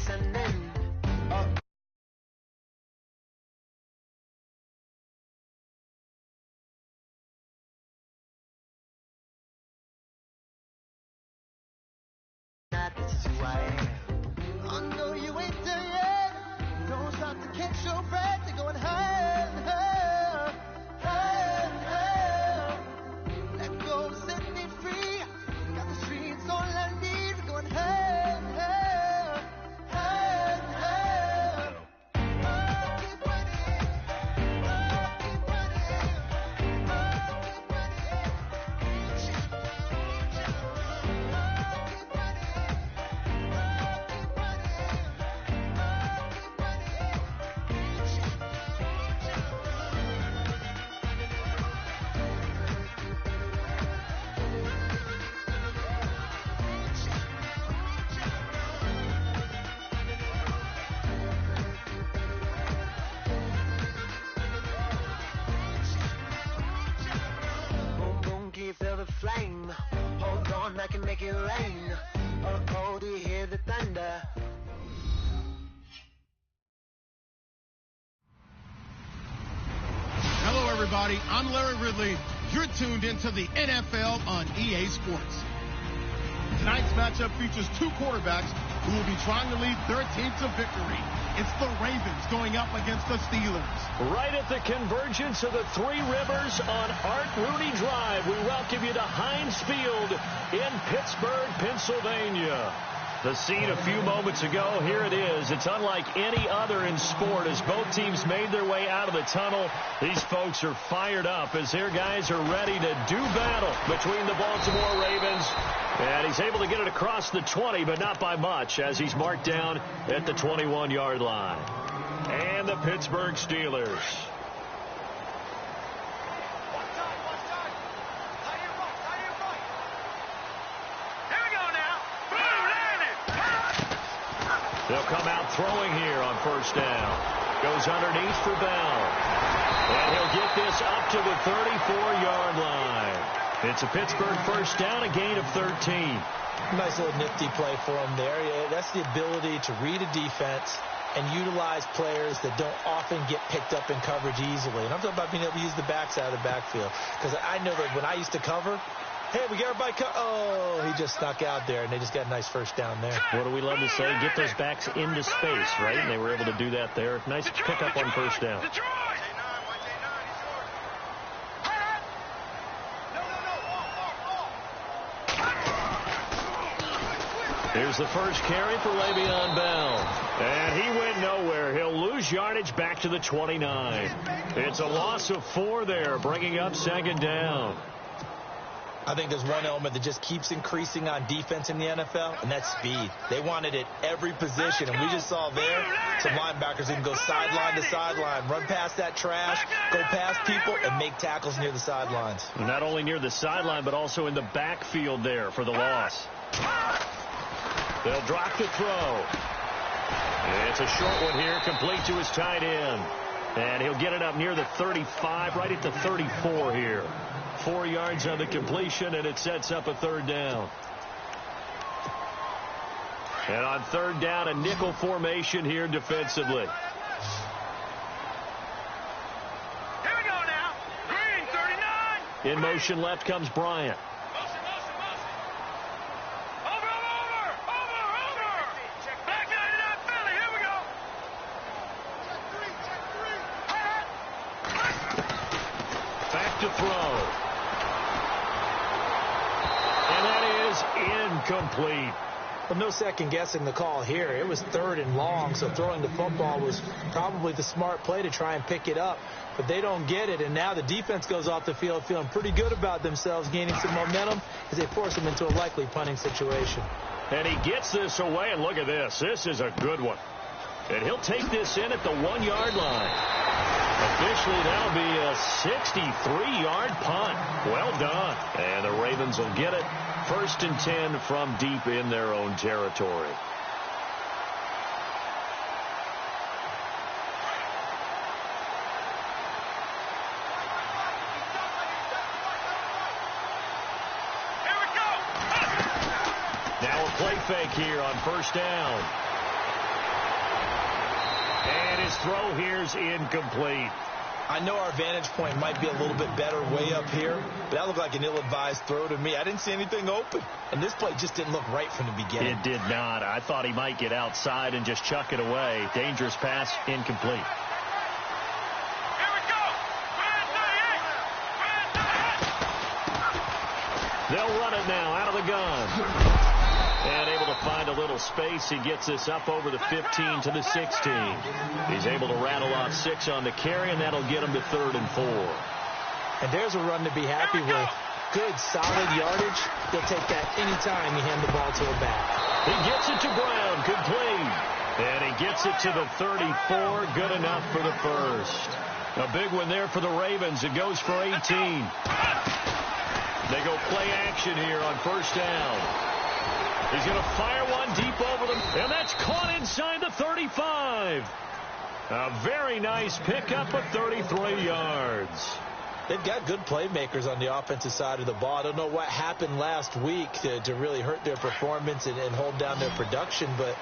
descending. This is who I am. Oh no, you ain't there yet. Don't stop to catch your breath. You're going higher, higher, higher, higher. Let go, set me free. Got the streets, all I need. We're going higher, higher, higher, higher. Oh, keep running. Oh, keep running. Oh, keep running. Shout, shout, feel the flame. Hold on, I can make it rain. Oh, oh, do you hear the thunder? Hello, everybody. I'm Larry Ridley. You're tuned into the NFL on EA Sports. Tonight's matchup features two quarterbacks who will be trying to lead their team to victory. It's the Ravens going up against the Steelers. Right at the convergence of the Three Rivers on Art Rooney Drive, we welcome you to Heinz Field in Pittsburgh, Pennsylvania. The scene a few moments ago, here it is. It's unlike any other in sport as both teams made their way out of the tunnel. These folks are fired up as their guys are ready to do battle between the Baltimore Ravens. And he's able to get it across the 20, but not by much, as he's marked down at the 21-yard line. And the Pittsburgh Steelers. They'll come out throwing here on first down. Goes underneath for Bell. And he'll get this up to the 34-yard line. It's a Pittsburgh first down, a gain of 13. Nice little nifty play for him there. Yeah, that's the ability to read a defense and utilize players that don't often get picked up in coverage easily. And I'm talking about being able to use the backside of the backfield. Because I know that when I used to cover, hey, we got everybody oh, he just snuck out there, and they just got a nice first down there. What do we love to say? Get those backs into space, right? And they were able to do that there. Nice pickup on first down. Here's the first carry for Le'Veon Bell. And he went nowhere. He'll lose yardage back to the 29. It's a loss of 4 there, bringing up second down. I think there's one element that just keeps increasing on defense in the NFL, and that's speed. They want it at every position, and we just saw there some linebackers can go sideline to sideline, run past that trash, go past people, and make tackles near the sidelines. Not only near the sideline, but also in the backfield there for the loss. They'll drop the throw. It's a short one here, complete to his tight end. And he'll get it up near the 35, right at the 34 here. 4 yards on the completion, and it sets up a third down. And on third down, a nickel formation here defensively. Here we go now. Green, 39. In motion left comes Bryant. Back 99, Philly. Here we go. Back to throw. And that is incomplete. Well, no second guessing the call here. It was third and long, so throwing the football was probably the smart play to try and pick it up. But they don't get it, and now the defense goes off the field feeling pretty good about themselves, gaining some momentum as they force them into a likely punting situation. And he gets this away, and look at this. This is a good one. And he'll take this in at the 1-yard line. Officially, that'll be a 63-yard punt. Well done. And the Ravens will get it. First and 10 from deep in their own territory. Now a play fake here on first down. And his throw here's incomplete. I know our vantage point might be a little bit better way up here, but that looked like an ill-advised throw to me. I didn't see anything open, and this play just didn't look right from the beginning. It did not. I thought he might get outside and just chuck it away. Dangerous pass, incomplete. Here we go. They'll run it now out of the gun. And able to find a little space. He gets this up over the 15 to the 16. He's able to rattle off 6 on the carry, and that'll get him to 3rd and 4. And there's a run to be happy with. Good, solid yardage. He'll take that anytime you hand the ball to a back. He gets it to Brown, complete. And he gets it to the 34, good enough for the first. A big one there for the Ravens. It goes for 18. They go play action here on first down. He's going to fire one deep over them, and that's caught inside the 35. A very nice pickup of 33 yards. They've got good playmakers on the offensive side of the ball. I don't know what happened last week to really hurt their performance and hold down their production, but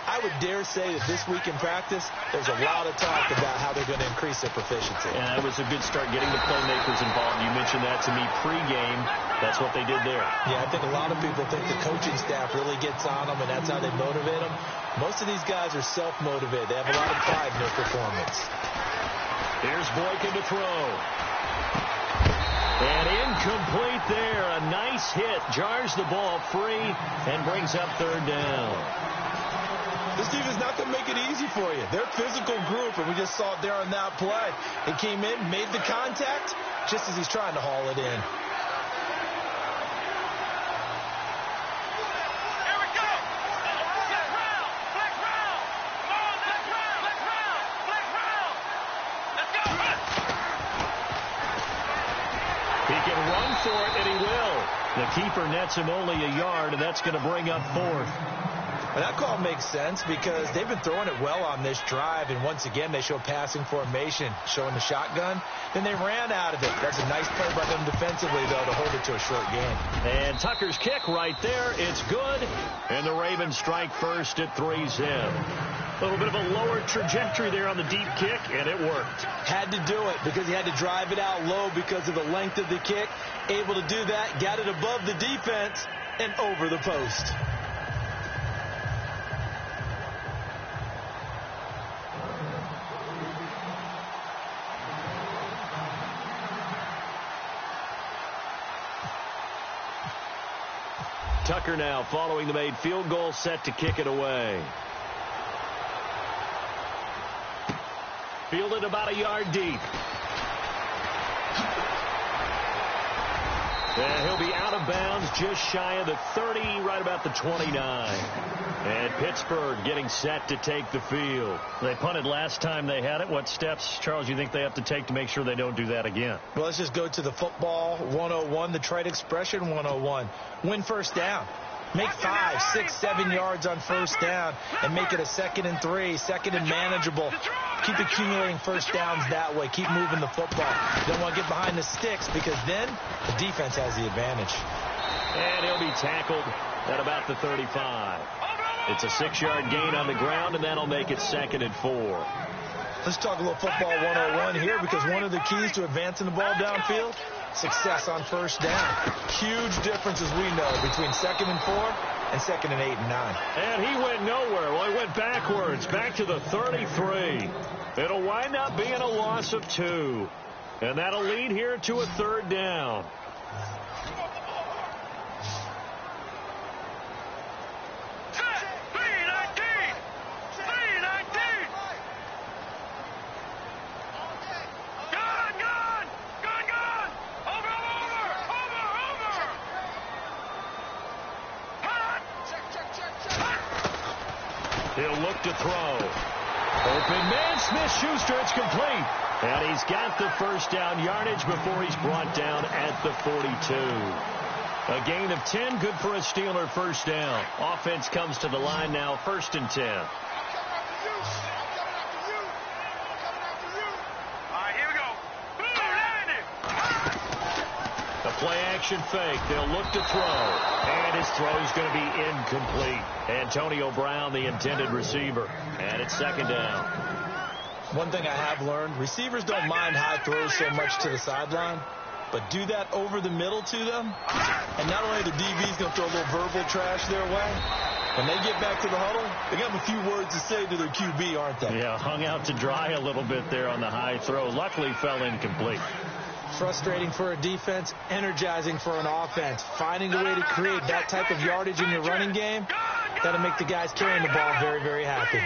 I would dare say that this week in practice, there's a lot of talk about how they're going to increase their proficiency. Yeah, it was a good start getting the playmakers involved. You mentioned that to me pregame. That's what they did there. Yeah, I think a lot of people think the coaching staff really gets on them, and that's how they motivate them. Most of these guys are self-motivated. They have a lot of pride in their performance. Here's Boykin to throw. And incomplete there. A nice hit. Jars the ball free and brings up 3rd down. This defense is not going to make it easy for you. They're a physical group, and we just saw it there on that play. He came in, made the contact, just as he's trying to haul it in. For it, and he will. The keeper nets him only a yard, and that's going to bring up 4th. Well, that call makes sense because they've been throwing it well on this drive, and once again they show passing formation, showing the shotgun. Then they ran out of it. That's a nice play by them defensively, though, to hold it to a short game. And Tucker's kick right there. It's good, and the Ravens strike first at 3-zip. A little bit of a lower trajectory there on the deep kick, and it worked. Had to do it because he had to drive it out low because of the length of the kick. Able to do that, got it above the defense and over the post. Tucker now following the made field goal, set to kick it away. Fielded about a yard deep. And he'll be out of bounds just shy of the 30, right about the 29. And Pittsburgh getting set to take the field. They punted last time they had it. What steps, Charles, you think they have to take to make sure they don't do that again? Well, let's just go to the football 101, the trade expression 101. Win first down. Make 5, 6, 7 yards on first down and make it a 2nd and 3, 2nd and manageable. Keep accumulating first downs that way. Keep moving the football. You don't want to get behind the sticks because then the defense has the advantage. And he'll be tackled at about the 35. It's a 6-yard gain on the ground, and that'll make it 2nd and 4. Let's talk a little football 101 here because one of the keys to advancing the ball downfield, success on first down. Huge difference, as we know, between 2nd and 4 and 2nd and 8 and 9. And he went nowhere. Well, he went backwards, back to the 33. It'll wind up being a loss of 2. And that'll lead here to a 3rd down. He'll look to throw. Open man, Smith-Schuster, it's complete. And he's got the first down yardage before he's brought down at the 42. A gain of 10, good for a Steeler first down. Offense comes to the line now, 1st and 10. All right, here we go. A Play action fake. They'll look to throw. And his throw is going to be incomplete. Antonio Brown, the intended receiver. And it's second down. One thing I have learned, receivers don't mind high throws so much to the sideline, but do that over the middle to them, and not only the DB's going to throw a little verbal trash their way, when they get back to the huddle, they got a few words to say to their QB, aren't they? Yeah, hung out to dry a little bit there on the high throw. Luckily fell incomplete. Frustrating for a defense, energizing for an offense. Finding a way to create that type of yardage in your running game, that'll make the guys carrying the ball very, very happy.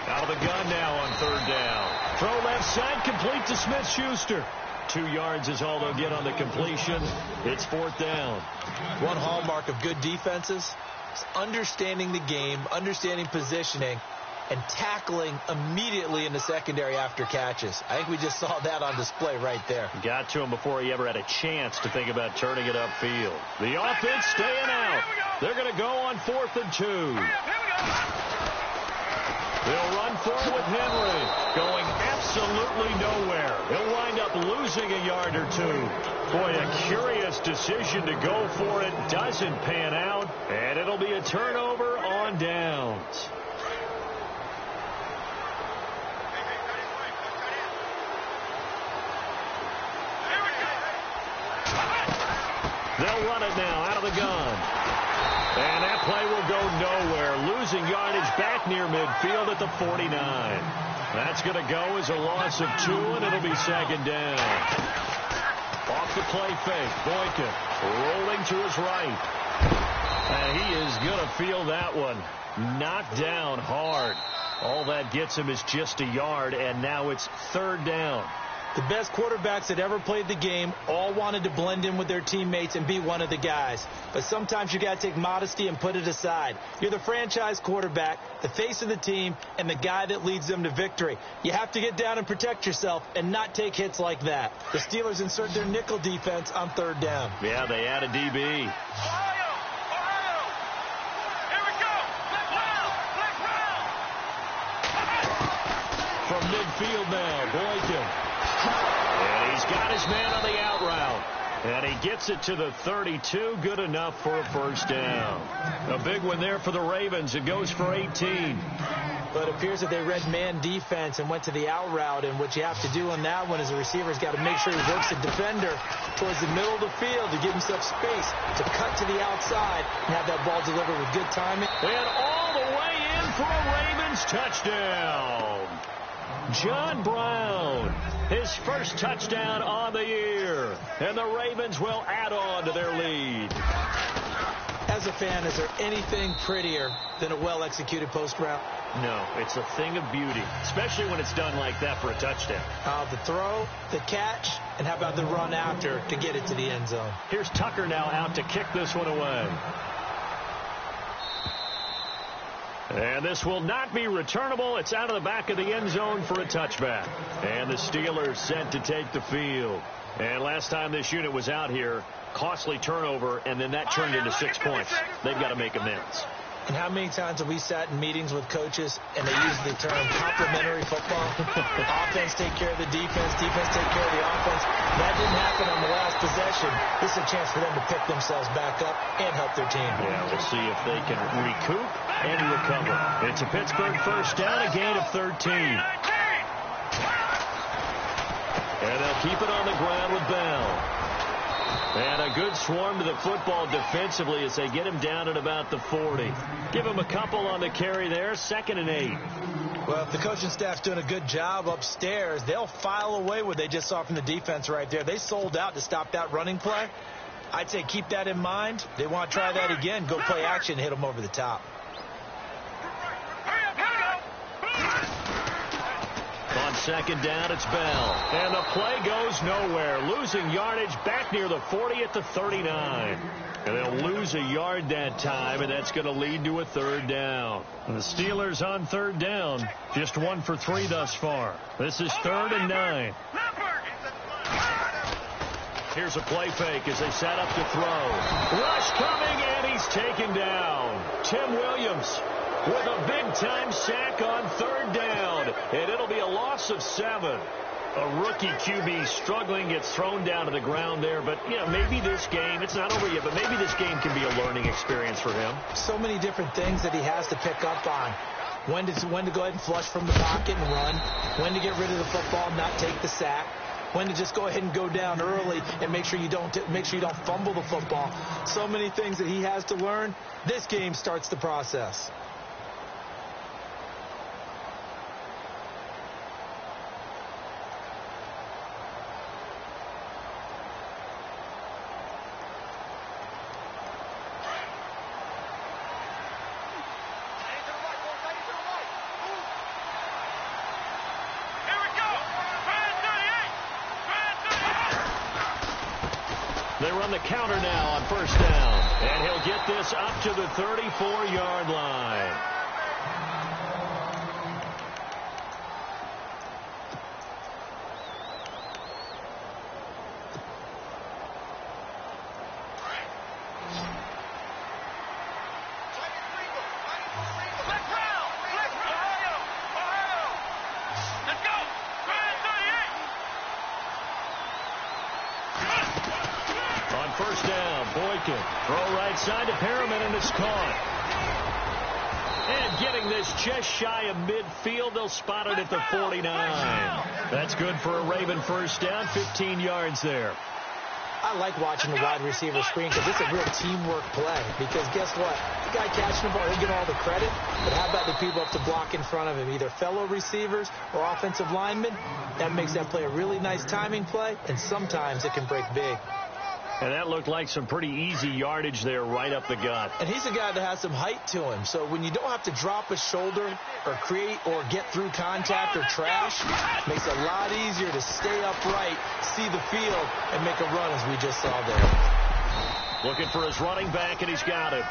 Out of the gun now on third down. Throw left side, complete to Smith-Schuster. 2 yards is all they'll get on the completion. It's fourth down. One hallmark of good defenses is understanding the game, understanding positioning, and tackling immediately in the secondary after catches. I think we just saw that on display right there. Got to him before he ever had a chance to think about turning it upfield. The offense staying out. They're going to go on 4th and 2. They'll run for it with Henry, going absolutely nowhere. He'll wind up losing a yard or 2. Boy, a curious decision to go for it. Doesn't pan out, and it'll be a turnover on downs. They'll run it now out of the gun. And that play will go nowhere. Losing yardage back near midfield at the 49. That's going to go as a loss of 2, and it'll be second down. Off the play fake. Boykin rolling to his right. And he is going to feel that one. Knocked down hard. All that gets him is just a yard, and now it's third down. The best quarterbacks that ever played the game all wanted to blend in with their teammates and be one of the guys. But sometimes you got to take modesty and put it aside. You're the franchise quarterback, the face of the team, and the guy that leads them to victory. You have to get down and protect yourself and not take hits like that. The Steelers insert their nickel defense on third down. Yeah, they add a DB. From midfield now, Boykin. And he's got his man on the out route. And he gets it to the 32. Good enough for a first down. A big one there for the Ravens. It goes for 18. But it appears that they read man defense and went to the out route. And what you have to do on that one is the receiver's got to make sure he works the defender towards the middle of the field to give himself space to cut to the outside and have that ball delivered with good timing. And all the way in for a Ravens touchdown. John Brown, his first touchdown on the year. And the Ravens will add on to their lead. As a fan, is there anything prettier than a well-executed post route? No, it's a thing of beauty, especially when it's done like that for a touchdown. The throw, the catch, and how about the run after to get it to the end zone? Here's Tucker now out to kick this one away. And this will not be returnable. It's out of the back of the end zone for a touchback. And the Steelers set to take the field. And last time this unit was out here, costly turnover, and then that turned into 6 points. They've got to make amends. And how many times have we sat in meetings with coaches and they use the term complementary football? Offense take care of the defense, defense take care of the offense. That didn't happen on the last possession. This is a chance for them to pick themselves back up and help their team. Yeah, we'll see if they can recoup and recover. It's a Pittsburgh first down, a gain of 13. And they'll keep it on the ground with Bell. And a good swarm to the football defensively as they get him down at about the 40. Give him a couple on the carry there, 2nd and 8. Well, if the coaching staff's doing a good job upstairs, they'll file away what they just saw from the defense right there. They sold out to stop that running play. I'd say keep that in mind. They want to try that again, go play action, hit them over the top. On second down, it's Bell. And the play goes nowhere. Losing yardage back near the 40 at the 39. And they'll lose a yard that time, and that's going to lead to a third down. And the Steelers on third down, just 1 for 3 thus far. This is 3rd and 9. Here's a play fake as they set up to throw. Rush coming, and he's taken down. Tim Williams with a big-time sack on 3rd down, and it'll be a loss of 7. A rookie QB struggling, gets thrown down to the ground there. But, yeah, maybe this game, it's not over yet, but maybe this game can be a learning experience for him. So many different things that he has to pick up on. When to go ahead and flush from the pocket and run. When to get rid of the football, not take the sack. When to just go ahead and go down early and make sure you don't fumble the football. So many things that he has to learn. This game starts the process. They run the counter now on 1st down. And he'll get this up to the 34-yard line. Throw right side to Perriman, and it's caught. And getting this just shy of midfield, they'll spot it at the 49. That's good for a Raven 1st down, 15 yards there. I like watching the wide receiver screen because it's a real teamwork play. Because guess what? The guy catching the ball, he'll get all the credit. But how about the people up to block in front of him, either fellow receivers or offensive linemen? That makes that play a really nice timing play, and sometimes it can break big. And that looked like some pretty easy yardage there right up the gut. And he's a guy that has some height to him. So when you don't have to drop a shoulder or create or get through contact or trash, it makes it a lot easier to stay upright, see the field, and make a run as we just saw there. Looking for his running back, and he's got it.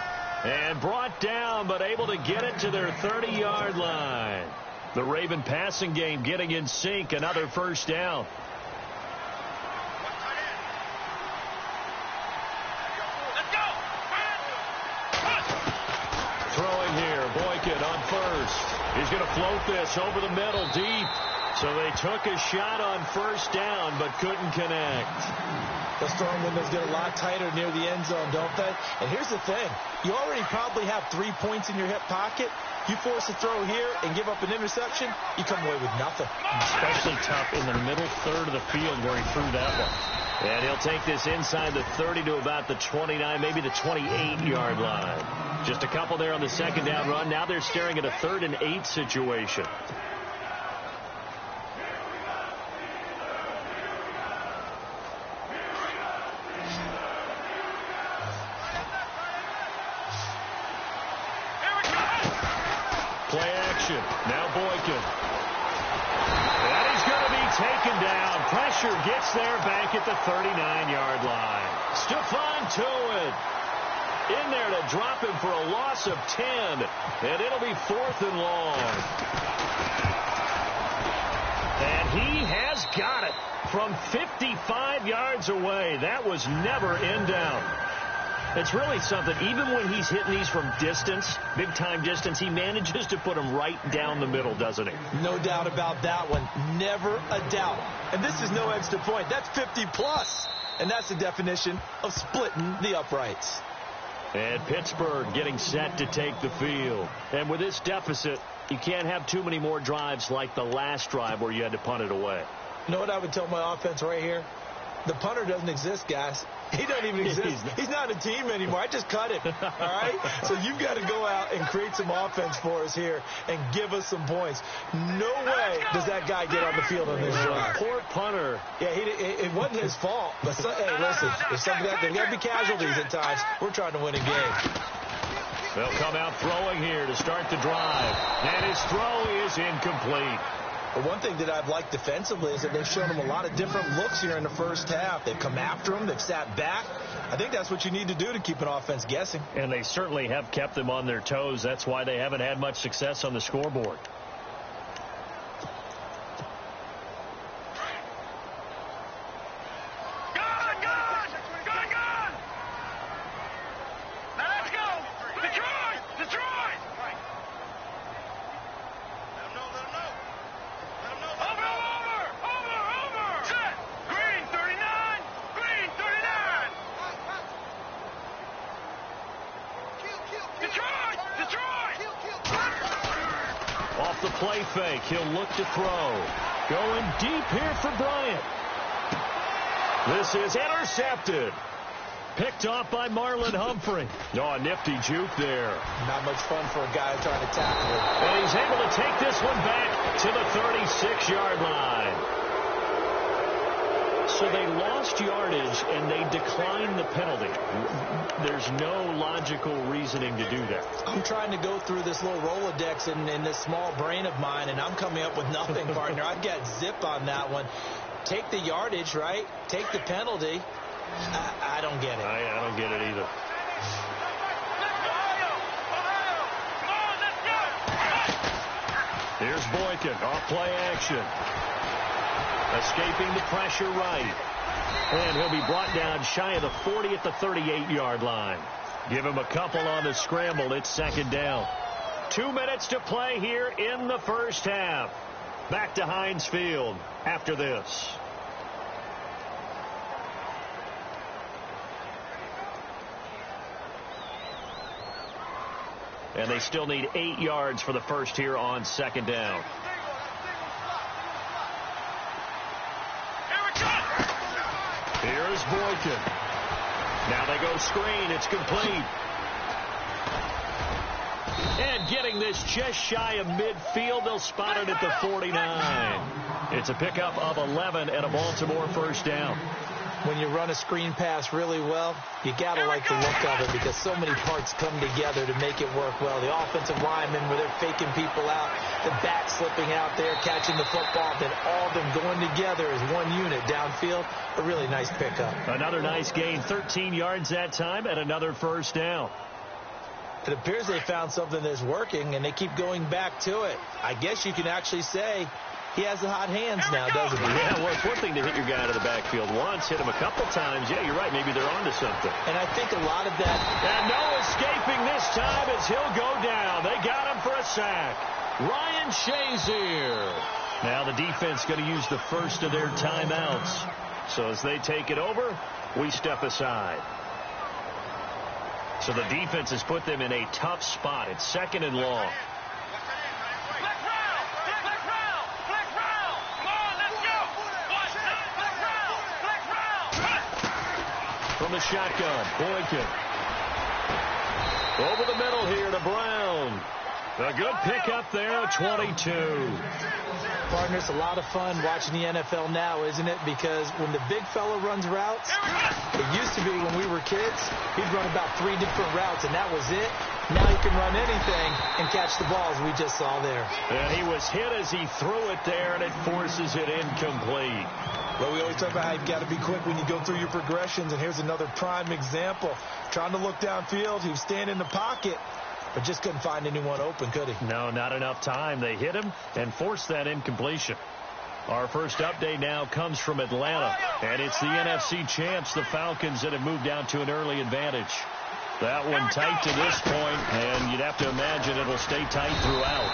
And brought down, but able to get it to their 30-yard line. The Raven passing game getting in sync, another 1st down. On 1st. He's going to float this over the middle deep. So they took a shot on 1st down, but couldn't connect. The throwing windows get a lot tighter near the end zone, don't they? And here's the thing. You already probably have 3 points in your hip pocket. You force a throw here and give up an interception, you come away with nothing. Especially tough in the middle third of the field where he threw that one. And he'll take this inside the 30 to about the 29, maybe the 28-yard line. Just a couple there on the 2nd down run. Now they're staring at a 3rd and 8 situation. Play action. Now Boykin. And he's going to be taken down. Pressure gets there back at the 39-yard line. Stephon Tuitt in there to drop him for a loss of 10. And it'll be 4th and long. And he has got it from 55 yards away. That was never in doubt. It's really something. Even when he's hitting these from distance, big-time distance, he manages to put them right down the middle, doesn't he? No doubt about that one. Never a doubt. And this is no extra point. That's 50-plus. And that's the definition of splitting the uprights. And Pittsburgh getting set to take the field. And with this deficit, you can't have too many more drives like the last drive where you had to punt it away. You know what I would tell my offense right here? The punter doesn't exist, guys. He doesn't even exist. He's not a team anymore. I just cut him. All right? So you've got to go out and create some offense for us here and give us some points. No way does that guy get on the field on this drive. Poor punter. Yeah, it wasn't his fault. But hey, listen, if there's got to be casualties at times. We're trying to win a game. They'll come out throwing here to start the drive. And his throw is incomplete. But one thing that I've liked defensively is that they've shown him a lot of different looks here in the first half. They've come after him. They've sat back. I think that's what you need to do to keep an offense guessing. And they certainly have kept them on their toes. That's why they haven't had much success on the scoreboard. play fake. He'll look to throw. Going deep here for Bryant. This is intercepted. Picked off by Marlon Humphrey. Oh, a nifty juke there. Not much fun for a guy trying to tackle it. And he's able to take this one back to the 36-yard line. So they lost yardage, and they declined the penalty. There's no logical reasoning to do that. I'm trying to go through this little Rolodex in this small brain of mine, and I'm coming up with nothing, partner. I've got zip on that one. Take the yardage, right? Take the penalty. I don't get it. I don't get it either. Here's Boykin off play action. Escaping the pressure right. And he'll be brought down shy of the 40 at the 38-yard line. Give him a couple on the scramble. It's second down. 2 minutes to play here in the first half. Back to Heinz Field after this. And they still need 8 yards for the first here on second down. Here's Boykin. Now they go screen. It's complete. And getting this just shy of midfield. They'll spot it at the 49. It's a pickup of 11 and a Baltimore first down. When you run a screen pass really well, you got to like the look of it because so many parts come together to make it work well. The offensive linemen, where they're faking people out, the back slipping out there, catching the football, then all of them going together as one unit downfield. A really nice pickup. Another nice gain, 13 yards that time, and another first down. It appears they found something that's working, and they keep going back to it. I guess you can actually say he has the hot hands now, doesn't he? Yeah, well, it's one thing to hit your guy out of the backfield once, hit him a couple times. Yeah, you're right. Maybe they're onto something. And I think a lot of that. And no escaping this time as he'll go down. They got him for a sack. Ryan Shazier. Now the defense going to use the first of their timeouts. So as they take it over, we step aside. So the defense has put them in a tough spot. It's second and long. From the shotgun, Boykin. Over the middle here to Brown. A good pickup there, 22. Partner, it's a lot of fun watching the NFL now, isn't it? Because when the big fella runs routes, it used to be when we were kids, he'd run about 3 different routes, and that was it. Now he can run anything and catch the ball, as we just saw there. And he was hit as he threw it there, and it forces it incomplete. Well, we always talk about how you've got to be quick when you go through your progressions, and here's another prime example. Trying to look downfield, he was standing in the pocket, but just couldn't find anyone open, could he? No, not enough time. They hit him and forced that incompletion. Our first update now comes from Atlanta, and it's the NFC champs, the Falcons, that have moved down to an early advantage. That one tight to this point, and you'd have to imagine it'll stay tight throughout.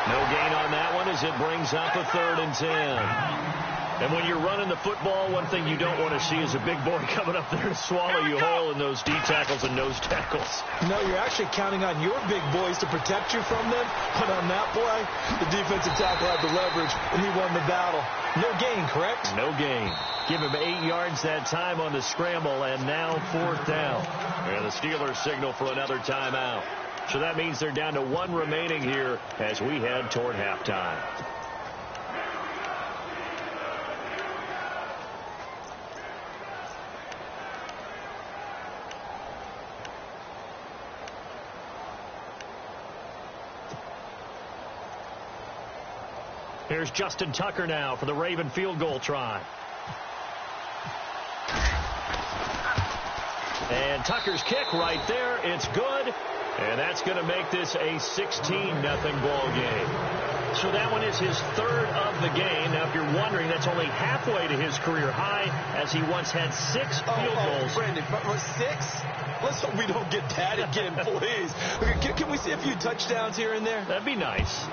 No gain on that one as it brings up a 3rd and 10. And when you're running the football, one thing you don't want to see is a big boy coming up there to swallow you whole in those D tackles and nose tackles. No, you're actually counting on your big boys to protect you from them. But on that play, the defensive tackle had the leverage, and he won the battle. No gain, correct? No gain. Give him 8 yards that time on the scramble, and now 4th down. And the Steelers signal for another timeout. So that means they're down to 1 remaining here as we head toward halftime. Here's Justin Tucker now for the Raven field goal try. And Tucker's kick right there. It's good. And that's going to make this a 16-0 ball game. So that one is his 3rd of the game. Now, if you're wondering, that's only halfway to his career high, as he once had 6 field goals. Brandon, 6? Let's hope we don't get that again, please. Can we see a few touchdowns here and there? That'd be nice.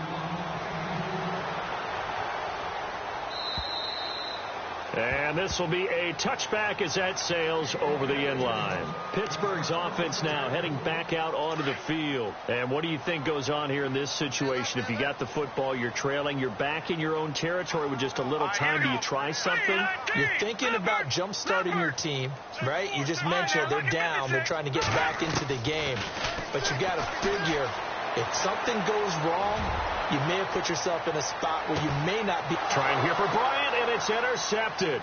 And this will be a touchback as that sails over the end line. Pittsburgh's offense now heading back out onto the field. And what do you think goes on here in this situation? If you got the football, you're trailing, you're back in your own territory with just a little time. Do you try something? You're thinking about jump-starting your team, right? You just mentioned they're down. They're trying to get back into the game. But you got to figure, if something goes wrong, you may have put yourself in a spot where you may not be. Trying here for Bryant, and it's intercepted.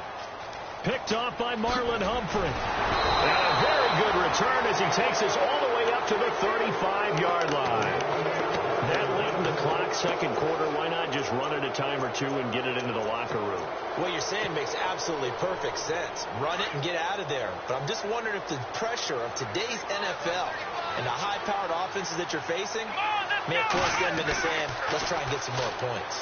Picked off by Marlon Humphrey. And a very good return as he takes us all the way up to the 35-yard line. That late in the clock, second quarter, why not just run it a time or two and get it into the locker room? What you're saying makes absolutely perfect sense. Run it and get out of there. But I'm just wondering if the pressure of today's NFL and the high-powered offenses that you're facing may have forced them into saying, let's try and get some more points.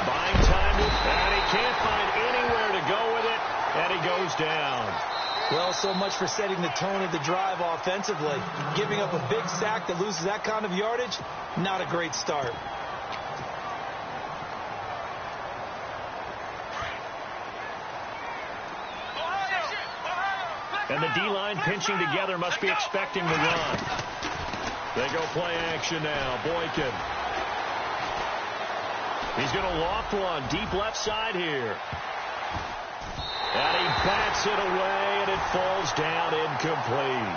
Buying time, and he can't find anywhere to go with it, and he goes down. Well, so much for setting the tone of the drive offensively. Giving up a big sack that loses that kind of yardage, not a great start. And the D-line pinching together must be expecting the run. They go play action now. Boykin. He's going to loft one deep left side here. And he bats it away, and it falls down incomplete.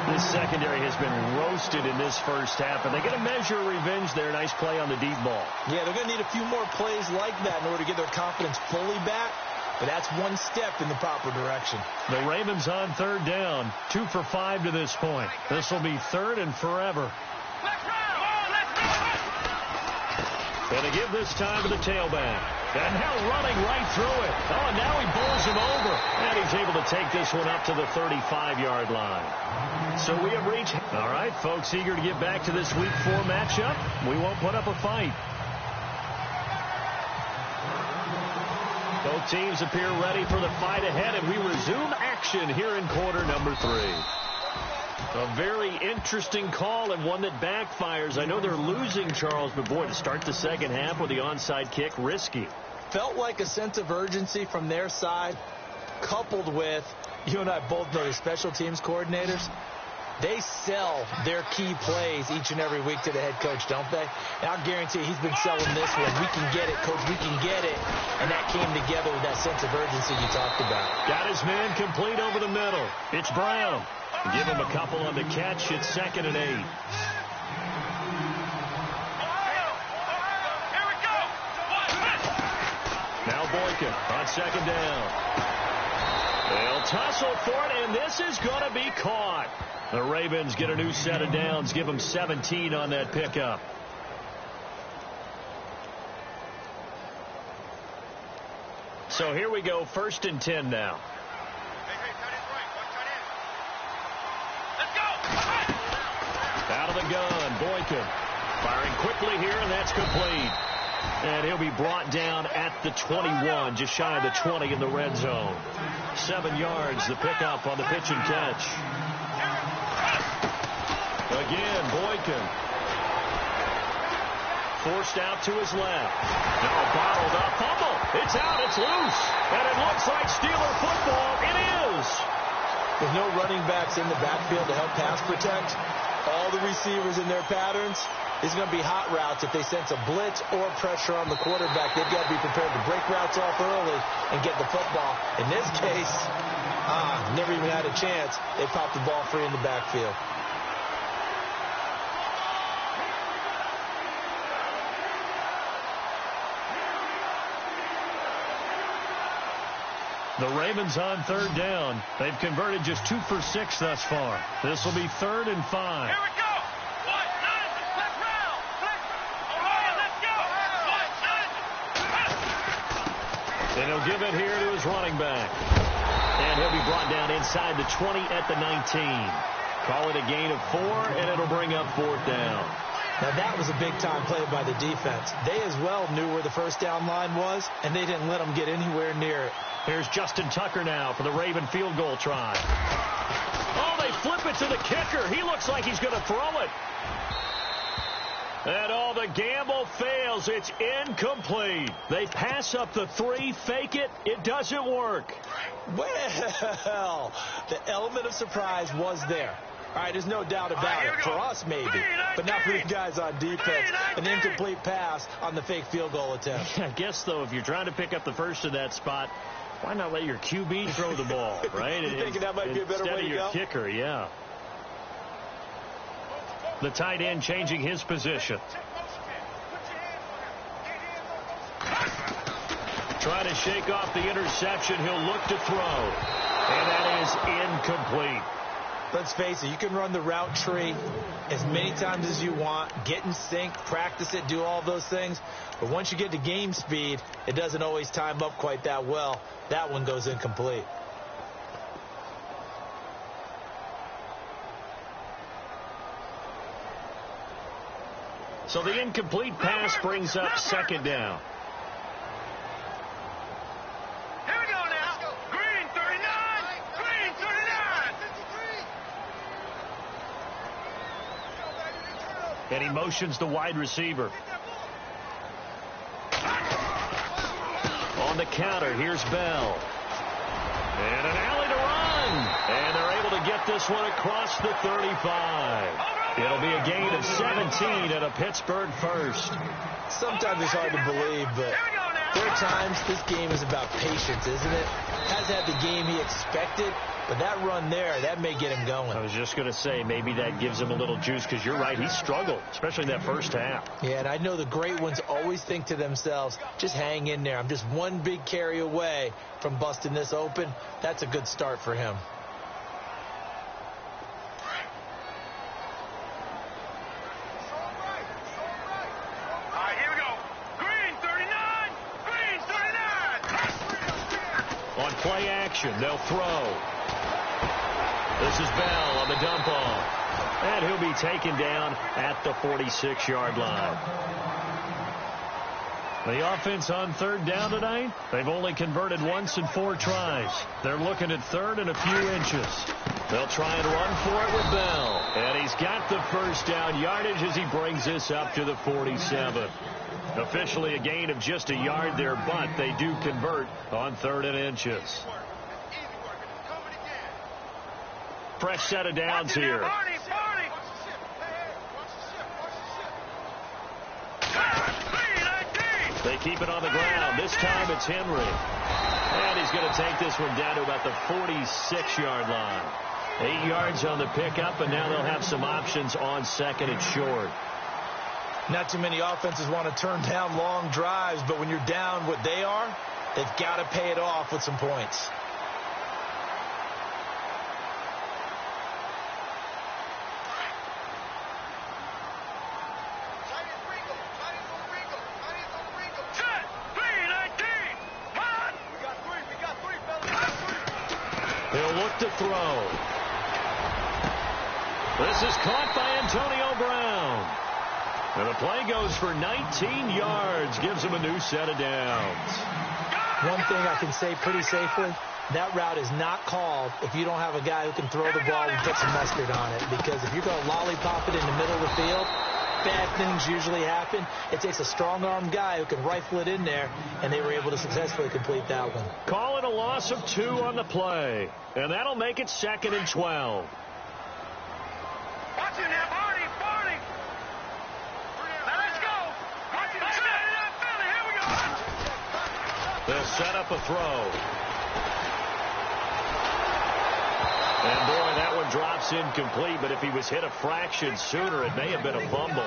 This secondary has been roasted in this first half, and they get a measure of revenge there. Nice play on the deep ball. Yeah, they're going to need a few more plays like that in order to get their confidence fully back. But that's one step in the proper direction. The Ravens on third down. 2 for 5 to this point. This will be third and forever. And they give this time to the tailback. And now running right through it. Oh, and now he bowls him over. And he's able to take this one up to the 35-yard line. So we have reached. All right, folks, eager to get back to this Week 4 matchup. We won't put up a fight. Both teams appear ready for the fight ahead, and we resume action here in quarter number 3. A very interesting call and one that backfires. I know they're losing, Charles, but boy, to start the second half with the onside kick, risky. Felt like a sense of urgency from their side, coupled with, you and I both know the special teams coordinators. They sell their key plays each and every week to the head coach, don't they? And I'll guarantee he's been selling this one. We can get it, coach, we can get it. And that came together with that sense of urgency you talked about. Got his man complete over the middle. It's Brown. Give him a couple on the catch. It's 2nd and 8. Here we go. Now Boykin on 2nd down. They'll tussle for it, and this is going to be caught. The Ravens get a new set of downs. Give them 17 on that pickup. So here we go, 1st and 10 now. Out of the gun, Boykin. Firing quickly here, and that's complete. And he'll be brought down at the 21, just shy of the 20 in the red zone. 7 yards, the pickup on the pitch and catch. Again, Boykin. Forced out to his left. Now bottled up. Fumble. It's out. It's loose. And it looks like Steeler football. It is. With no running backs in the backfield to help pass protect, all the receivers in their patterns, it's going to be hot routes. If they sense a blitz or pressure on the quarterback, they've got to be prepared to break routes off early and get the football. In this case, never even had a chance. They popped the ball free in the backfield. The Ravens on 3rd down. They've converted just 2 for 6 thus far. This will be 3rd and 5. Here we go. Let's round. Let's go. And he'll give it here to his running back. And he'll be brought down inside the 20 at the 19. Call it a gain of 4, and it'll bring up 4th down. Now, that was a big-time play by the defense. They as well knew where the first down line was, and they didn't let them get anywhere near it. Here's Justin Tucker now for the Raven field goal try. Oh, they flip it to the kicker. He looks like he's going to throw it. And all the gamble fails. It's incomplete. They pass up the 3, fake it. It doesn't work. Well, the element of surprise was there. All right, there's no doubt about it. For us, maybe. But not for the guys on defense. An incomplete pass on the fake field goal attempt. I guess, though, if you're trying to pick up the first in that spot, why not let your QB throw the ball, right? You thinking that might be a better way to go? Instead of your kicker, yeah. The tight end changing his position. Trying to shake off the interception. He'll look to throw. And that is incomplete. Let's face it, you can run the route tree as many times as you want, get in sync, practice it, do all those things. But once you get to game speed, it doesn't always time up quite that well. That one goes incomplete. So the incomplete pass brings up second down. Here we go now. Green 39. Green 39. And he motions the wide receiver. On the counter, here's Bell. And an alley to run. And they're able to get this one across the 35. It'll be a gain of 17 and a Pittsburgh first. Sometimes it's hard to believe, but there are times this game is about patience, isn't it? Hasn't had the game he expected, but that run there, that may get him going. I was just going to say, maybe that gives him a little juice, because you're right, he struggled, especially in that first half. Yeah, and I know the great ones always think to themselves, just hang in there. I'm just one big carry away from busting this open. That's a good start for him. Play action. They'll throw. This is Bell on the dump off. And he'll be taken down at the 46-yard line. The offense on third down tonight, they've only converted once in 4 tries. They're looking at third and a few inches. They'll try and run for it with Bell. And he's got the first down yardage as he brings this up to the 47. Officially a gain of just a yard there, but they do convert on third and inches. Fresh set of downs here. They keep it on the ground. This time it's Henry. And he's going to take this one down to about the 46-yard line. 8 yards on the pickup, and now they'll have some options on second and short. Not too many offenses want to turn down long drives, but when you're down what they are, they've got to pay it off with some points. He'll look to throw. This is caught by Antonio Brown. And the play goes for 19 yards, gives him a new set of downs. One thing I can say pretty safely, that route is not called if you don't have a guy who can throw the ball and put some mustard on it. Because if you're going to lollipop it in the middle of the field, bad things usually happen. It takes a strong-armed guy who can rifle it in there, and they were able to successfully complete that one. Call it a loss of 2 on the play, and that'll make it 2nd and 12. Watch it now, Barney. Now let's go. Watch it. Here we go. They'll set up a throw. And boy, that one drops incomplete, but if he was hit a fraction sooner, it may have been a fumble.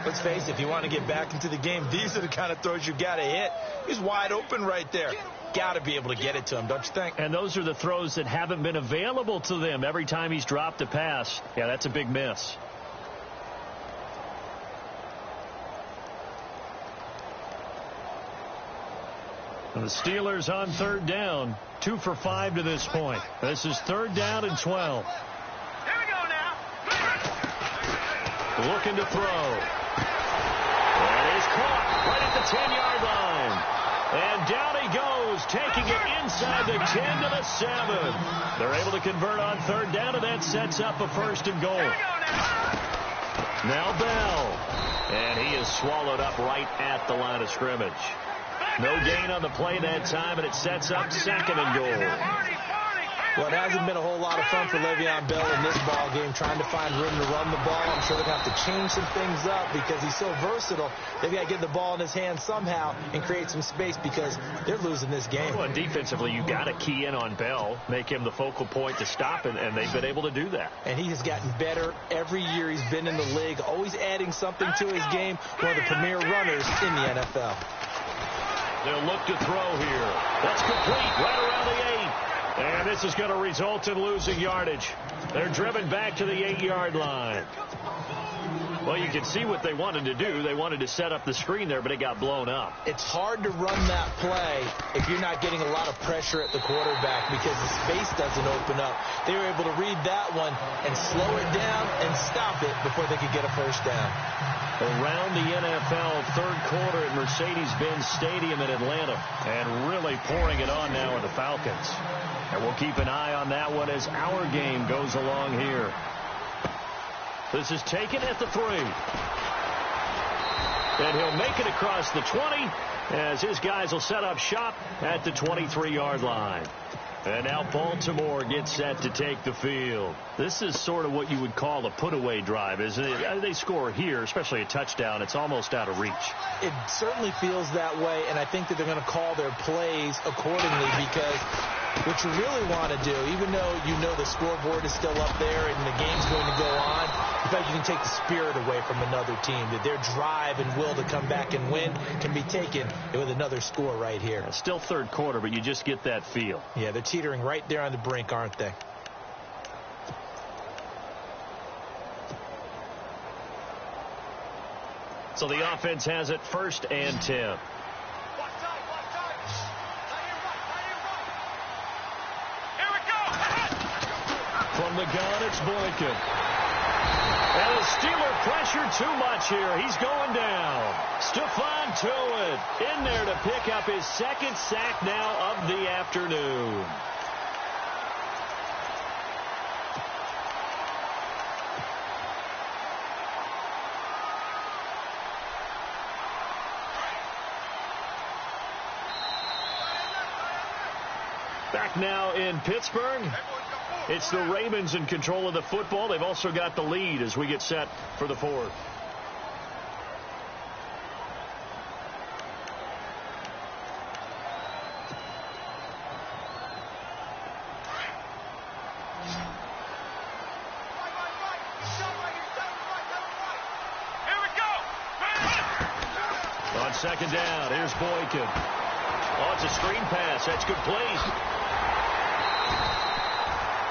Let's face it, if you want to get back into the game, these are the kind of throws you got to hit. He's wide open right there. Got to be able to get it to him, don't you think? And those are the throws that haven't been available to them every time he's dropped a pass. Yeah, that's a big miss. And the Steelers on third down, 2 for 5 to this point. This is 3rd down and 12. Here we go now. Looking to throw. And he's caught right at the 10-yard line. And down he goes, taking it inside the 10 to the 7. They're able to convert on third down, and that sets up a 1st and goal. Here we go now. Now Bell. And he is swallowed up right at the line of scrimmage. No gain on the play that time, and it sets up 2nd and goal. Well, it hasn't been a whole lot of fun for Le'Veon Bell in this ball game, trying to find room to run the ball. I'm sure they're going to have to change some things up because he's so versatile. They've got to get the ball in his hands somehow and create some space because they're losing this game. Well, defensively, you've got to key in on Bell, make him the focal point to stop it, and they've been able to do that. And he has gotten better every year he's been in the league, always adding something to his game, one of the premier runners in the NFL. They'll look to throw here. That's complete right around the 8. And this is going to result in losing yardage. They're driven back to the 8-yard line. Well, you can see what they wanted to do. They wanted to set up the screen there, but it got blown up. It's hard to run that play if you're not getting a lot of pressure at the quarterback because the space doesn't open up. They were able to read that one and slow it down and stop it before they could get a first down. Around the NFL, 3rd quarter at Mercedes-Benz Stadium in Atlanta, and really pouring it on now with the Falcons. And we'll keep an eye on that one as our game goes along here. This is taken at the 3. And he'll make it across the 20 as his guys will set up shop at the 23-yard line. And now Baltimore gets set to take the field. This is sort of what you would call a put-away drive, isn't it? They score here, especially a touchdown. It's almost out of reach. It certainly feels that way, and I think that they're going to call their plays accordingly because what you really want to do, even though you know the scoreboard is still up there and the game's going to go on, in fact, you can take the spirit away from another team. That their drive and will to come back and win can be taken with another score right here. It's still 3rd quarter, but you just get that feel. Yeah, they're teetering right there on the brink, aren't they? So the offense has it 1st and 10. From the gun, it's Boykin. And the Steeler pressure too much here. He's going down. Stephon Tuitt in there to pick up his 2nd sack now of the afternoon. Back now in Pittsburgh. It's the Ravens in control of the football. They've also got the lead as we get set for the 4th. On 2nd down, here's Boykin. Oh, it's a screen pass. That's complete.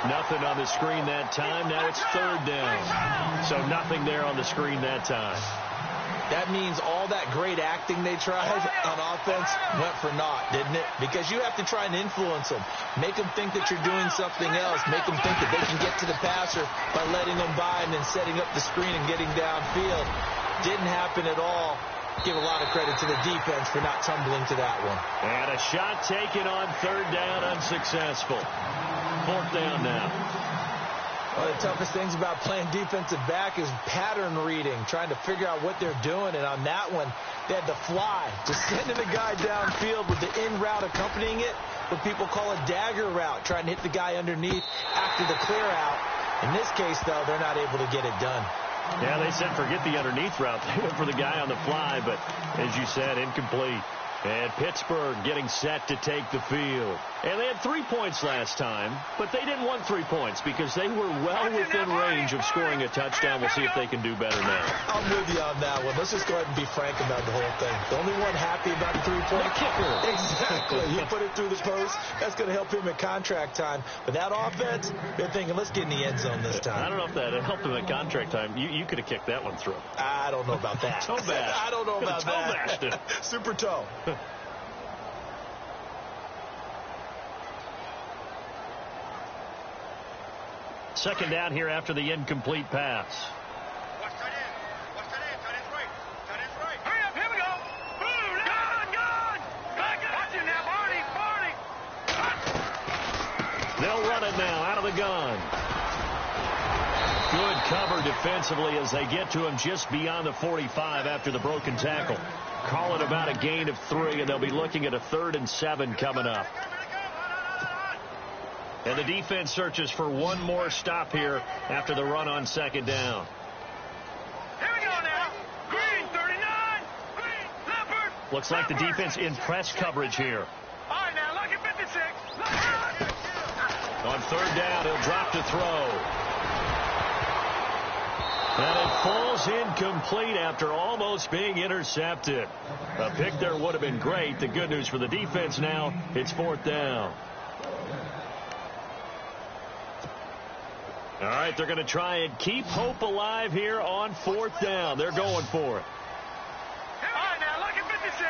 Nothing on the screen that time. Now it's 3rd down. So nothing there on the screen that time. That means all that great acting they tried on offense went for naught, didn't it? Because you have to try and influence them. Make them think that you're doing something else. Make them think that they can get to the passer by letting them by and then setting up the screen and getting downfield. Didn't happen at all. Give a lot of credit to the defense for not tumbling to that one. And a shot taken on 3rd down, unsuccessful. 4th down now. One of the toughest things about playing defensive back is pattern reading, trying to figure out what they're doing. And on that one, they had to fly, just sending a guy downfield with the in route accompanying it, what people call a dagger route, trying to hit the guy underneath after the clear out. In this case, though, they're not able to get it done. Yeah, they said forget the underneath route. They went for the guy on the fly, but as you said, incomplete. And Pittsburgh getting set to take the field. And they had 3 points last time, but they didn't want 3 points because they were well within range of scoring a touchdown. We'll see if they can do better now. I'm with you on that one. Let's just go ahead and be frank about the whole thing. The only one happy about the 3-point kicker. Exactly. You put it through the post. That's going to help him at contract time. But that offense, they're thinking, let's get in the end zone this time. I don't know if that helped him at contract time. You could have kicked that one through. I don't know about that. Toe bash. I don't know about that. Toe bashed it. Super toe. Second down here after the incomplete pass. Watch tight end. Watch tight end. Tight end's right. Tight end's right. Hurry up. Here we go. Boom. Gone. Back it. Watch it now. Barney. They'll run it now out of the gun. Good cover defensively as they get to him just beyond the 45 after the broken tackle. Call it about a gain of 3, and they'll be looking at a 3rd and 7 coming up. And the defense searches for one more stop here after the run on 2nd down. Here we go now. Green, 39. Green, Leopard. Looks like the defense in press coverage here. All right, now, lucky 56. On 3rd down, he'll drop to throw. And it falls incomplete after almost being intercepted. A pick there would have been great. The good news for the defense now, it's 4th down. All right, they're going to try and keep hope alive here on 4th down. They're going for it. All right, now, lucky 56.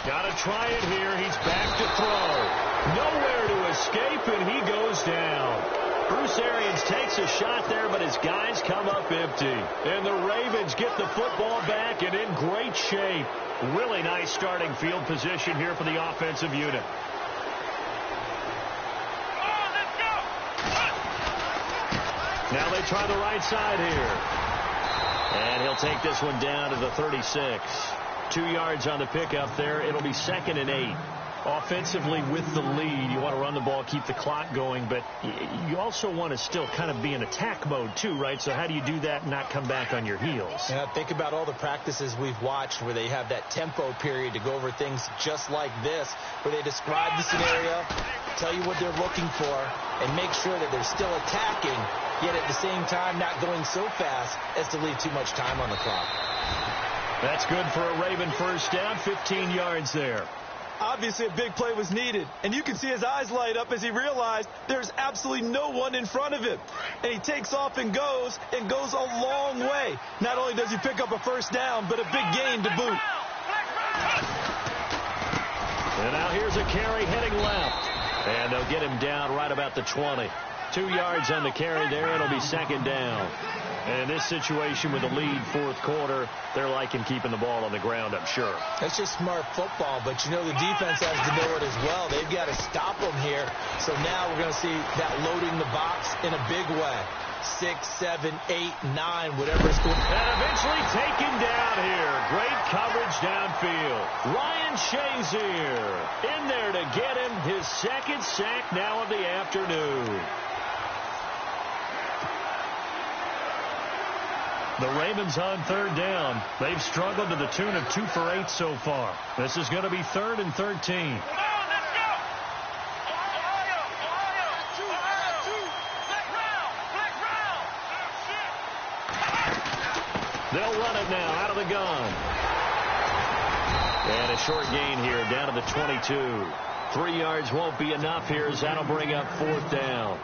Got to try it here. He's back to throw. Nowhere to escape, and he goes down. Bruce Arians takes a shot there, but his guys come up empty. And the Ravens get the football back and in great shape. Really nice starting field position here for the offensive unit. Oh, let's go. Now they try the right side here. And he'll take this one down to the 36. 2 yards on the pickup there. It'll be 2nd and 8. Offensively with the lead, you want to run the ball, keep the clock going, but you also want to still kind of be in attack mode too, right? So how do you do that and not come back on your heels? Yeah, think about all the practices we've watched where they have that tempo period to go over things just like this, where they describe the scenario, tell you what they're looking for, and make sure that they're still attacking, yet at the same time not going so fast as to leave too much time on the clock. That's good for a Raven first down, 15 yards there. Obviously, a big play was needed, and you can see his eyes light up as he realized there's absolutely no one in front of him. And he takes off and goes a long way. Not only does he pick up a first down, but a big gain to boot. And now here's a carry heading left. And they'll get him down right about the 20. 2 yards on the carry there. It'll be 2nd down. And in this situation with the lead 4th quarter, they're liking keeping the ball on the ground, I'm sure. That's just smart football, but you know the defense has to know it as well. They've got to stop them here. So now we're going to see that loading the box in a big way. 6, 7, 8, 9, whatever it's going to be. And eventually taken down here. Great coverage downfield. Ryan Shazier in there to get him his 2nd sack now of the afternoon. The Ravens on 3rd down. They've struggled to the tune of 2 for 8 so far. This is going to be 3rd and 13. They'll run it now out of the gun. And a short gain here down to the 22. 3 yards won't be enough here as that'll bring up 4th down.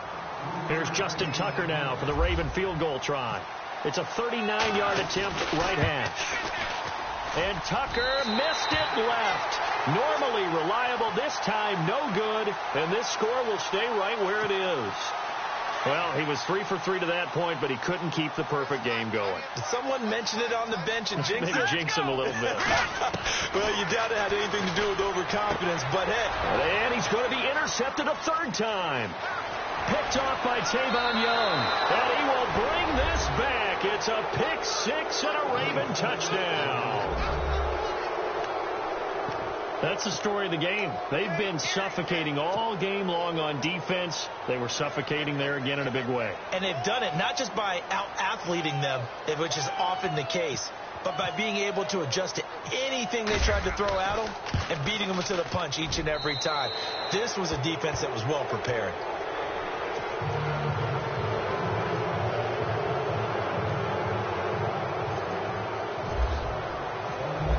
Here's Justin Tucker now for the Raven field goal try. It's a 39-yard attempt right hash. And Tucker missed it left. Normally reliable, this time no good. And this score will stay right where it is. Well, he was 3 for 3 to that point, but he couldn't keep the perfect game going. Did someone mention it on the bench and jinx Maybe it? jinx him a little bit. Well, you doubt it had anything to do with overconfidence, but hey. And he's going to be intercepted a 3rd time. Picked off by Tavon Young. And he will bring this back. It's a pick 6 and a Raven touchdown. That's the story of the game. They've been suffocating all game long on defense. They were suffocating there again in a big way. And they've done it not just by out-athleting them, which is often the case, but by being able to adjust to anything they tried to throw at them and beating them to the punch each and every time. This was a defense that was well prepared.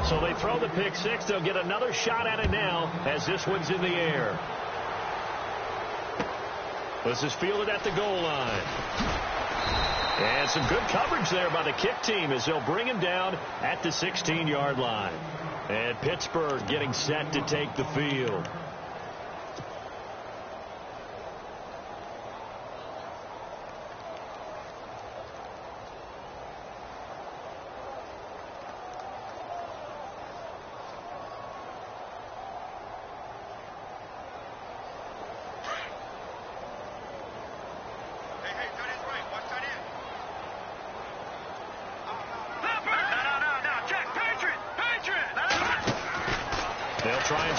So they throw the pick 6. They'll get another shot at it now as this one's in the air. This is fielded at the goal line. And some good coverage there by the kick team as they'll bring him down at the 16-yard line. And Pittsburgh getting set to take the field.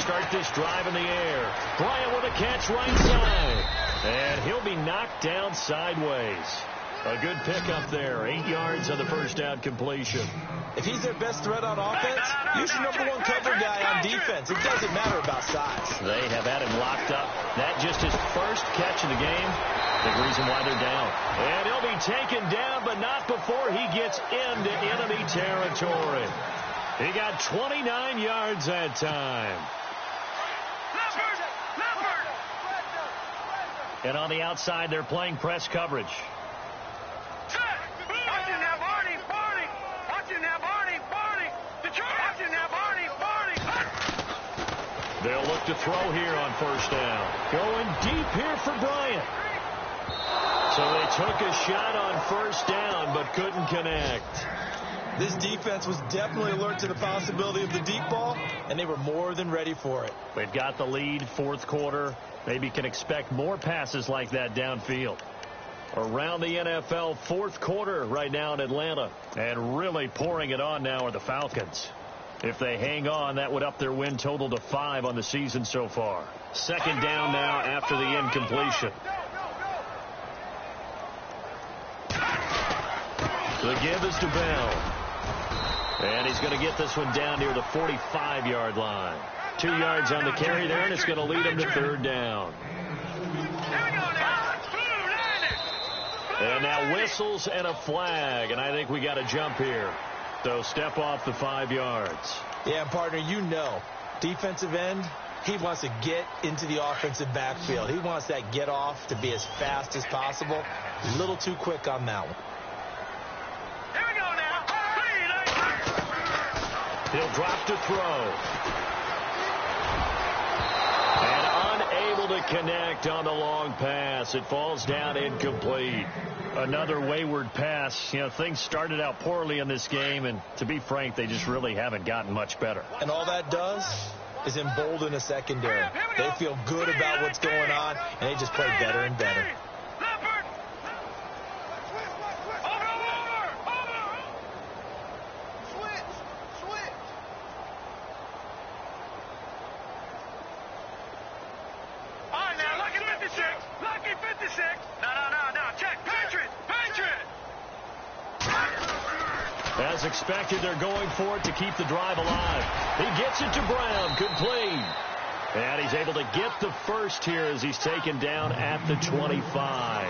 start this drive in the air. Bryant with a catch right side. And he'll be knocked down sideways. A good pickup there. 8 yards on the first down completion. If he's their best threat on offense, use your #1 cover guy on defense. It doesn't matter about size. They have had him locked up. That just his first catch of the game. Big reason why they're down. And he'll be taken down, but not before he gets into enemy territory. He got 29 yards that time. And on the outside, they're playing press coverage. They'll look to throw here on first down. Going deep here for Bryant. So they took a shot on first down, but couldn't connect. This defense was definitely alert to the possibility of the deep ball, and they were more than ready for it. They've got the lead, fourth quarter. Maybe can expect more passes like that downfield. Around the NFL, fourth quarter right now in Atlanta. And really pouring it on now are the Falcons. If they hang on, that would up their win total to 5 on the season so far. Second down now after the incompletion. The give is to Bell. And he's going to get this one down near the 45-yard line. 2 yards on the carry there, and it's going to lead him to third down. And now whistles and a flag, and I think we got a jump here. So step off the 5 yards. Yeah, partner, you know, defensive end, he wants to get into the offensive backfield. He wants that get off to be as fast as possible. A little too quick on that one. Here we go now. He'll drop to throw. And unable to connect on the long pass. It falls down incomplete. Another wayward pass. You know, things started out poorly in this game, and to be frank, they just really haven't gotten much better. And all that does is embolden a secondary. They feel good about what's going on, and they just play better and better. As expected, they're going for it to keep the drive alive. He gets it to Brown, complete. And he's able to get the first here as he's taken down at the 25.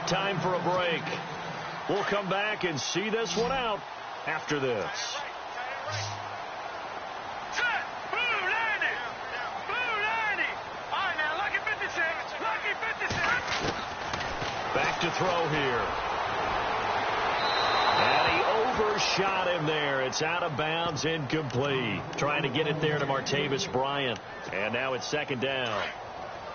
Time for a break. We'll come back and see this one out after this. Back to throw here. And he overshot him there. It's out of bounds, incomplete. Trying to get it there to Martavis Bryant. And now it's second down.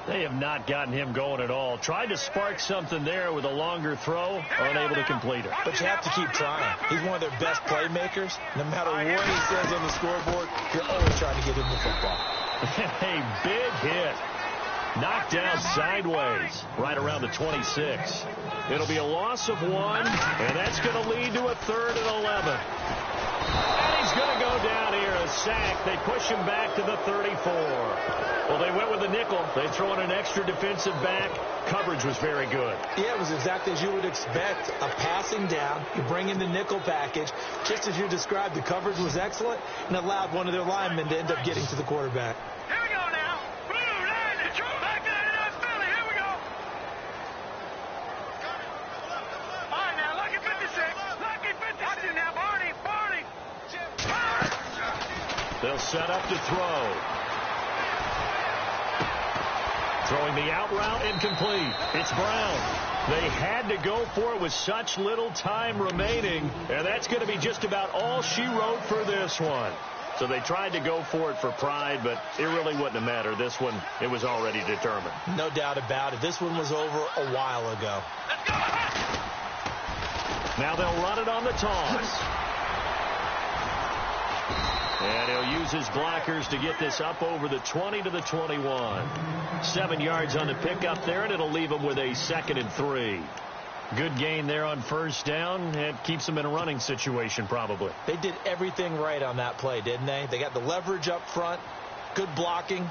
They have not gotten him going at all. Tried to spark something there with a longer throw. Unable to complete it. But you have to keep trying. He's one of their best playmakers. No matter what he says on the scoreboard, you're always trying to get him the football. A big hit. Knocked down sideways right around the 26. It'll be a loss of 1, and that's going to lead to a 3rd and 11. And he's going to go down here, a sack. They push him back to the 34. Well, they went with a nickel. They throw in an extra defensive back. Coverage was very good. Yeah, it was exactly as you would expect. A passing down. You bring in the nickel package. Just as you described, the coverage was excellent and allowed one of their linemen to end up getting to the quarterback. Here we go now. Back to the Philly. Here we go. All right, now, lucky 56. Lucky 56. Now, Barney. They'll set up to throw. Throwing the out route, incomplete. It's Brown. They had to go for it with such little time remaining, and that's going to be just about all she wrote for this one. So they tried to go for it for pride, but it really wouldn't have mattered. This one, it was already determined. No doubt about it. This one was over a while ago. Let's go. Now they'll run it on the toss. And he'll use his blockers to get this up over the 20 to the 21. 7 yards on the pickup there, and it'll leave him with a 2nd and 3. Good gain there on first down. It keeps them in a running situation probably. They did everything right on that play, didn't they? They got the leverage up front, Good blocking,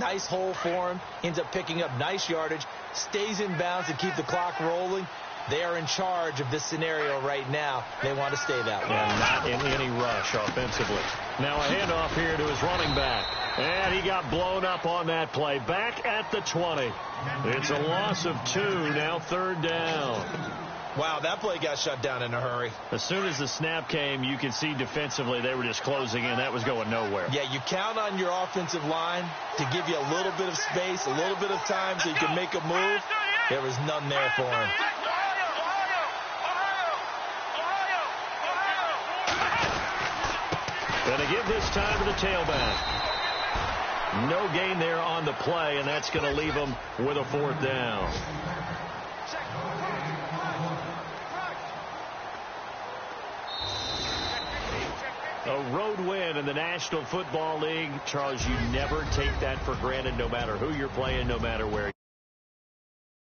nice hole for him, ends up picking up nice yardage, stays in bounds to keep the clock rolling. They are in charge of this scenario right now. They want to stay that way. And not in any rush offensively. Now a handoff here to his running back. And he got blown up on that play. Back at the 20. It's a loss of 2, now 3rd down. Wow, that play got shut down in a hurry. As soon as the snap came, you could see defensively they were just closing in. That was going nowhere. Yeah, you count on your offensive line to give you a little bit of space, a little bit of time so you can make a move. There was none there for him. Going to give this time to the tailback. No gain there on the play, and that's going to leave them with a 4th down. A road win in the National Football League. Charles, you never take that for granted, no matter who you're playing, no matter where.